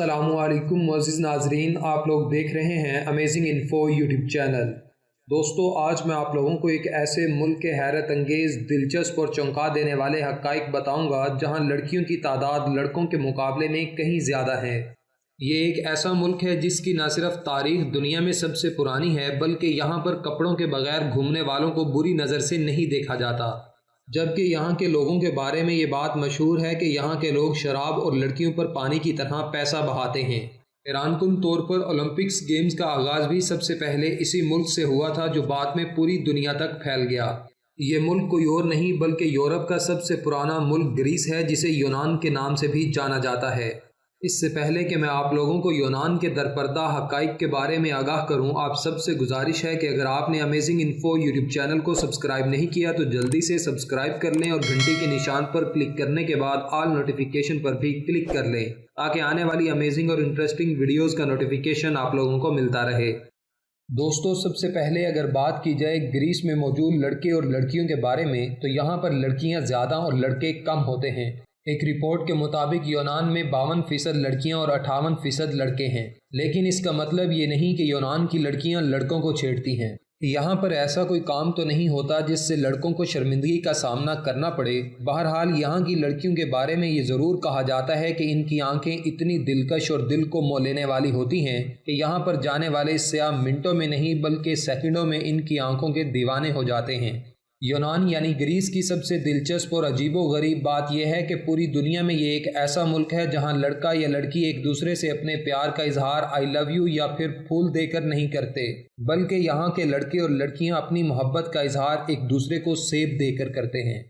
अस्सलामु अलैकुम मुअज़्ज़िज़ नाज़रीन, आप लोग देख रहे हैं अमेजिंग इन्फो यूट्यूब चैनल। दोस्तों, आज मैं आप लोगों को एक ऐसे मुल्क के हैरत अंगेज़, दिलचस्प और चौंका देने वाले हक़ाइक़ बताऊंगा जहां लड़कियों की तादाद लड़कों के मुकाबले में कहीं ज़्यादा है। ये एक ऐसा मुल्क है जिसकी न सिर्फ तारीख़ दुनिया में सबसे पुरानी है, बल्कि यहाँ पर कपड़ों के बगैर घूमने वालों को बुरी नज़र से नहीं देखा जाता। जबकि यहाँ के लोगों के बारे में ये बात मशहूर है कि यहाँ के लोग शराब और लड़कियों पर पानी की तरह पैसा बहाते हैं। हैरानकुन तौर पर ओलंपिक्स गेम्स का आगाज़ भी सबसे पहले इसी मुल्क से हुआ था, जो बाद में पूरी दुनिया तक फैल गया। ये मुल्क कोई और नहीं बल्कि यूरोप का सबसे पुराना मुल्क ग्रीस है, जिसे यूनान के नाम से भी जाना जाता है। इससे पहले कि मैं आप लोगों को यूनान के दरपर्दा हक़ाइक़ के बारे में आगाह करूं, आप सबसे गुजारिश है कि अगर आपने अमेजिंग इन्फो यूट्यूब चैनल को सब्सक्राइब नहीं किया तो जल्दी से सब्सक्राइब कर लें और घंटी के निशान पर क्लिक करने के बाद ऑल नोटिफिकेशन पर भी क्लिक कर लें, ताकि आने वाली अमेजिंग और इंटरेस्टिंग वीडियोज़ का नोटिफिकेशन आप लोगों को मिलता रहे। दोस्तों, सबसे पहले अगर बात की जाए ग्रीस में मौजूद लड़के और लड़कियों के बारे में, तो यहाँ पर लड़कियाँ ज़्यादा और लड़के कम होते हैं। एक रिपोर्ट के मुताबिक यूनान में 52% लड़कियां और 58% लड़के हैं, लेकिन इसका मतलब ये नहीं कि यूनान की लड़कियां लड़कों को छेड़ती हैं। यहाँ पर ऐसा कोई काम तो नहीं होता जिससे लड़कों को शर्मिंदगी का सामना करना पड़े। बहरहाल, यहाँ की लड़कियों के बारे में ये ज़रूर कहा जाता है कि इनकी आंखें इतनी दिलकश और दिल को मोह लेने वाली होती हैं कि यहाँ पर जाने वाले सयाह मिनटों में नहीं बल्कि सेकंडों में इनकी आंखों के दीवाने हो जाते हैं। यूनान यानी ग्रीस की सबसे दिलचस्प और अजीबोगरीब बात यह है कि पूरी दुनिया में ये एक ऐसा मुल्क है जहां लड़का या लड़की एक दूसरे से अपने प्यार का इजहार आई लव यू या फिर फूल देकर नहीं करते, बल्कि यहाँ के लड़के और लड़कियां अपनी मोहब्बत का इजहार एक दूसरे को सेब देकर करते हैं।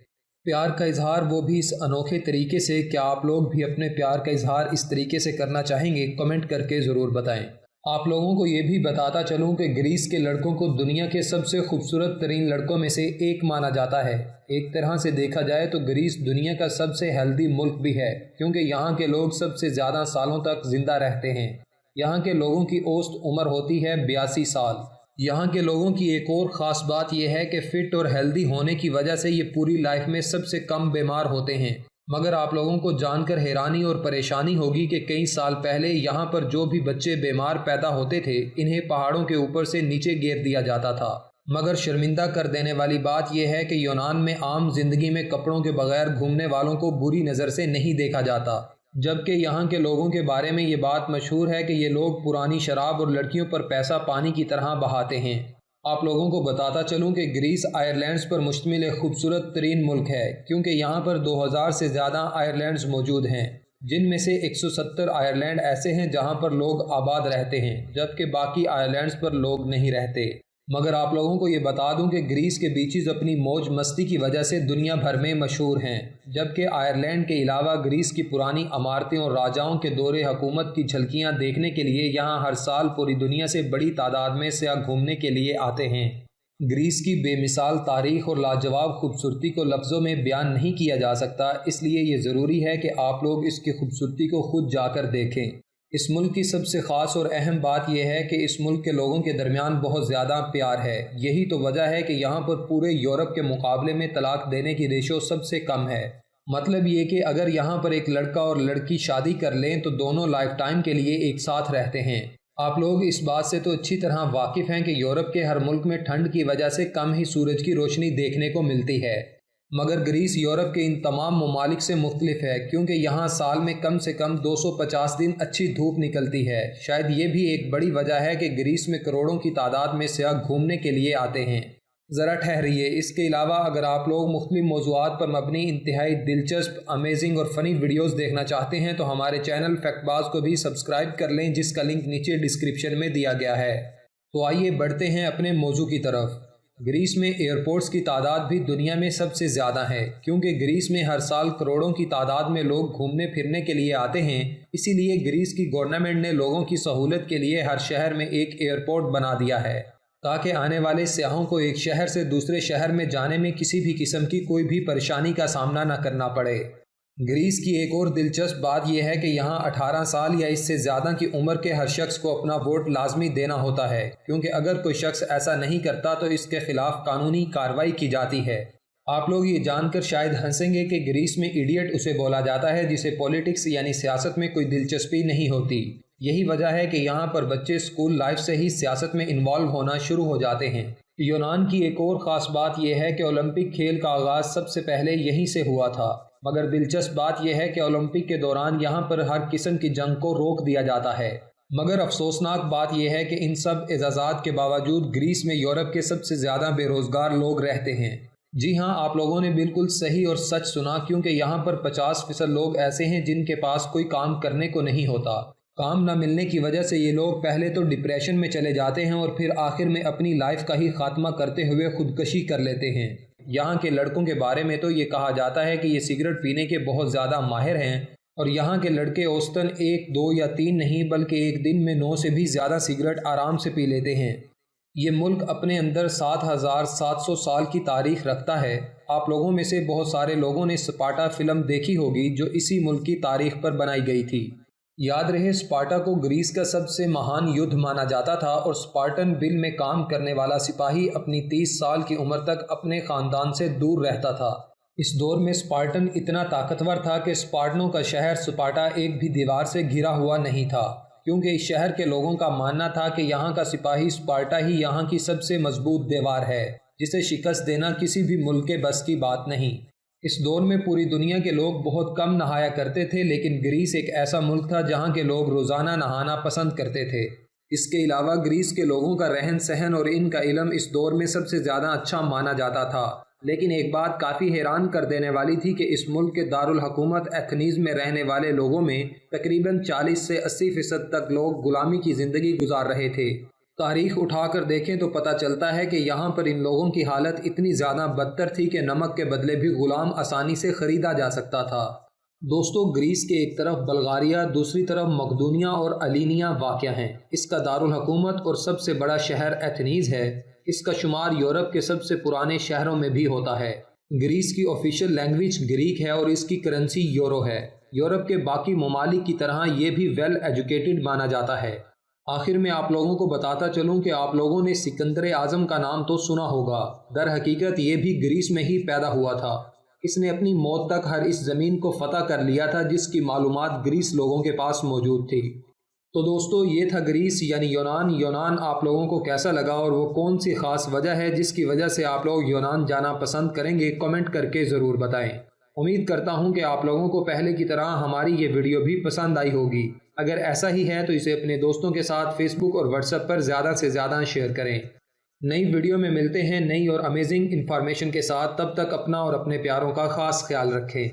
प्यार का इजहार वो भी इस अनोखे तरीके से। क्या आप लोग भी अपने प्यार का इजहार इस तरीके से करना चाहेंगे? कमेंट करके ज़रूर बताएं। आप लोगों को ये भी बताता चलूं कि ग्रीस के लड़कों को दुनिया के सबसे खूबसूरत तरीन लड़कों में से एक माना जाता है। एक तरह से देखा जाए तो ग्रीस दुनिया का सबसे हेल्दी मुल्क भी है, क्योंकि यहाँ के लोग सबसे ज़्यादा सालों तक जिंदा रहते हैं। यहाँ के लोगों की औसत उम्र होती है 82 साल। यहाँ के लोगों की एक और ख़ास बात यह है कि फ़िट और हेल्दी होने की वजह से ये पूरी लाइफ में सबसे कम बीमार होते हैं। मगर आप लोगों को जानकर हैरानी और परेशानी होगी कि कई साल पहले यहाँ पर जो भी बच्चे बीमार पैदा होते थे, इन्हें पहाड़ों के ऊपर से नीचे गिर दिया जाता था। मगर शर्मिंदा कर देने वाली बात यह है कि यूनान में आम जिंदगी में कपड़ों के बगैर घूमने वालों को बुरी नज़र से नहीं देखा जाता, जबकि यहाँ के लोगों के बारे में ये बात मशहूर है कि ये लोग पुरानी शराब और लड़कियों पर पैसा पानी की तरह बहाते हैं। आप लोगों को बताता चलूं कि ग्रीस आयरलैंड्स पर मुश्तमिल एक खूबसूरत तरीन मुल्क है, क्योंकि यहाँ पर 2000 से ज़्यादा आयरलैंड्स मौजूद हैं, जिनमें से 170 आयरलैंड ऐसे हैं जहाँ पर लोग आबाद रहते हैं, जबकि बाकी आयरलैंड्स पर लोग नहीं रहते। मगर आप लोगों को ये बता दूं कि ग्रीस के बीचेस अपनी मौज मस्ती की वजह से दुनिया भर में मशहूर हैं, जबकि आयरलैंड के अलावा ग्रीस की पुरानी इमारतें और राजाओं के दौरे हुकूमत की झलकियां देखने के लिए यहाँ हर साल पूरी दुनिया से बड़ी तादाद में सयाह घूमने के लिए आते हैं। ग्रीस की बेमिसाल तारीख और लाजवाब खूबसूरती को लफ्ज़ों में बयान नहीं किया जा सकता, इसलिए ये ज़रूरी है कि आप लोग इसकी खूबसूरती को खुद जाकर देखें। इस मुल्क की सबसे ख़ास और अहम बात यह है कि इस मुल्क के लोगों के दरमियान बहुत ज़्यादा प्यार है। यही तो वजह है कि यहाँ पर पूरे यूरोप के मुकाबले में तलाक देने की रेशो सबसे कम है। मतलब ये कि अगर यहाँ पर एक लड़का और लड़की शादी कर लें तो दोनों लाइफ टाइम के लिए एक साथ रहते हैं। आप लोग इस बात से तो अच्छी तरह वाकिफ़ हैं कि यूरोप के हर मुल्क में ठंड की वजह से कम ही सूरज की रोशनी देखने को मिलती है, मगर ग्रीस यूरोप के इन तमाम ममालिक से मुख्तलिफ है, क्योंकि यहाँ साल में कम से कम 250 दिन अच्छी धूप निकलती है। शायद ये भी एक बड़ी वजह है कि ग्रीस में करोड़ों की तादाद में सयाह घूमने के लिए आते हैं। ज़रा ठहरिए, इसके अलावा अगर आप लोग मुख्तलिफ मौज़ूआत पर मबनी इंतहाई दिलचस्प, अमेजिंग और फ़नी वीडियोज़ देखना चाहते हैं तो हमारे चैनल फैक्टबाज को भी सब्सक्राइब कर लें, जिसका लिंक नीचे डिस्क्रिप्शन में दिया गया है। तो आइए बढ़ते हैं अपने मौजू की तरफ। ग्रीस में एयरपोर्ट्स की तादाद भी दुनिया में सबसे ज़्यादा है, क्योंकि ग्रीस में हर साल करोड़ों की तादाद में लोग घूमने फिरने के लिए आते हैं। इसीलिए ग्रीस की गवर्नमेंट ने लोगों की सहूलत के लिए हर शहर में एक एयरपोर्ट बना दिया है, ताकि आने वाले सयाहों को एक शहर से दूसरे शहर में जाने में किसी भी किस्म की कोई भी परेशानी का सामना न करना पड़े। ग्रीस की एक और दिलचस्प बात यह है कि यहाँ 18 साल या इससे ज़्यादा की उम्र के हर शख्स को अपना वोट लाजमी देना होता है, क्योंकि अगर कोई शख्स ऐसा नहीं करता तो इसके खिलाफ कानूनी कार्रवाई की जाती है। آپ لوگ یہ جان کر شاید ہنسیں گے کہ گریس میں ایڈیٹ اسے بولا جاتا ہے جسے پولیٹکس یعنی سیاست میں کوئی دلچسپی نہیں ہوتی۔ یہی وجہ ہے کہ یہاں پر بچے اسکول لائف سے ہی سیاست میں انوالو ہونا شروع ہو جاتے ہیں۔ یونان کی ایک اور خاص بات یہ ہے کہ اولمپک کھیل کا آغاز سب سے پہلے یہیں سے ہوا تھا، مگر دلچسپ بات یہ ہے کہ اولمپک کے دوران یہاں پر ہر قسم کی جنگ کو روک دیا جاتا ہے۔ مگر افسوسناک بات یہ ہے کہ ان سب اعزازات کے باوجود گریس میں یورپ کے سب سے زیادہ بے روزگار لوگ رہتے ہیں۔ جی ہاں، آپ لوگوں نے بالکل صحیح اور سچ سنا، کیونکہ یہاں پر 50% لوگ ایسے ہیں جن کے پاس کوئی کام کرنے کو نہیں ہوتا۔ کام نہ ملنے کی وجہ سے یہ لوگ پہلے تو ڈپریشن میں چلے جاتے ہیں اور پھر آخر میں اپنی لائف کا ہی خاتمہ کرتے ہوئے خودکشی کر لیتے ہیں۔ یہاں کے لڑکوں کے بارے میں تو یہ کہا جاتا ہے کہ یہ سگریٹ پینے کے بہت زیادہ ماہر ہیں، اور یہاں کے لڑکے اوسطاً 1، 2 یا 3 نہیں بلکہ ایک دن میں 9 سے بھی زیادہ سگریٹ آرام سے پی لیتے ہیں۔ یہ ملک اپنے اندر 7700 سال کی تاریخ رکھتا ہے۔ آپ لوگوں میں سے بہت سارے لوگوں نے اسپارٹا فلم دیکھی ہوگی جو اسی ملک کی تاریخ پر بنائی گئی تھی۔ یاد رہے، اسپارٹا کو گریس کا سب سے مہان یدھ مانا جاتا تھا، اور اسپارٹن بل میں کام کرنے والا سپاہی اپنی 30 سال کی عمر تک اپنے خاندان سے دور رہتا تھا۔ اس دور میں اسپارٹن اتنا طاقتور تھا کہ اسپارٹنوں کا شہر اسپارٹا ایک بھی دیوار سے گھرا ہوا نہیں تھا، کیونکہ اس شہر کے لوگوں کا ماننا تھا کہ یہاں کا سپاہی اسپارٹا ہی یہاں کی سب سے مضبوط دیوار ہے، جسے شکست دینا کسی بھی ملک کے بس کی بات نہیں۔ اس دور میں پوری دنیا کے لوگ بہت کم نہایا کرتے تھے، لیکن گریس ایک ایسا ملک تھا جہاں کے لوگ روزانہ نہانا پسند کرتے تھے۔ اس کے علاوہ گریس کے لوگوں کا رہن سہن اور ان کا علم اس دور میں سب سے زیادہ اچھا مانا جاتا تھا۔ لیکن ایک بات کافی حیران کر دینے والی تھی کہ اس ملک کے دارالحکومت ایتھنز میں رہنے والے لوگوں میں تقریباً 40 سے 80% تک لوگ غلامی کی زندگی گزار رہے تھے۔ تاریخ اٹھا کر دیکھیں تو پتہ چلتا ہے کہ یہاں پر ان لوگوں کی حالت اتنی زیادہ بدتر تھی کہ نمک کے بدلے بھی غلام آسانی سے خریدا جا سکتا تھا۔ دوستو، گریس کے ایک طرف بلغاریہ، دوسری طرف مقدونیہ اور الینیا واقع ہیں۔ اس کا دارالحکومت اور سب سے بڑا شہر ایتھنز ہے۔ اس کا شمار یورپ کے سب سے پرانے شہروں میں بھی ہوتا ہے۔ گریس کی آفیشیل لینگویج گریک ہے اور اس کی کرنسی یورو ہے۔ یورپ کے باقی ممالک کی طرح یہ بھی ویل ایجوکیٹڈ مانا جاتا ہے۔ آخر میں آپ لوگوں کو بتاتا چلوں کہ آپ لوگوں نے سکندر اعظم کا نام تو سنا ہوگا۔ در حقیقت یہ بھی گریس میں ہی پیدا ہوا تھا۔ اس نے اپنی موت تک ہر اس زمین کو فتح کر لیا تھا جس کی معلومات گریس لوگوں کے پاس موجود تھی۔ تو دوستو، یہ تھا گریس یعنی یونان آپ لوگوں کو کیسا لگا، اور وہ کون سی خاص وجہ ہے جس کی وجہ سے آپ لوگ یونان جانا پسند کریں گے؟ کمنٹ کر کے ضرور بتائیں۔ امید کرتا ہوں کہ آپ لوگوں کو پہلے کی طرح ہماری یہ ویڈیو بھی پسند آئی ہوگی۔ اگر ایسا ہی ہے تو اسے اپنے دوستوں کے ساتھ فیس بک اور واٹس ایپ پر زیادہ سے زیادہ شیئر کریں۔ نئی ویڈیو میں ملتے ہیں نئی اور امیزنگ انفارمیشن کے ساتھ۔ تب تک اپنا اور اپنے پیاروں کا خاص خیال رکھیں۔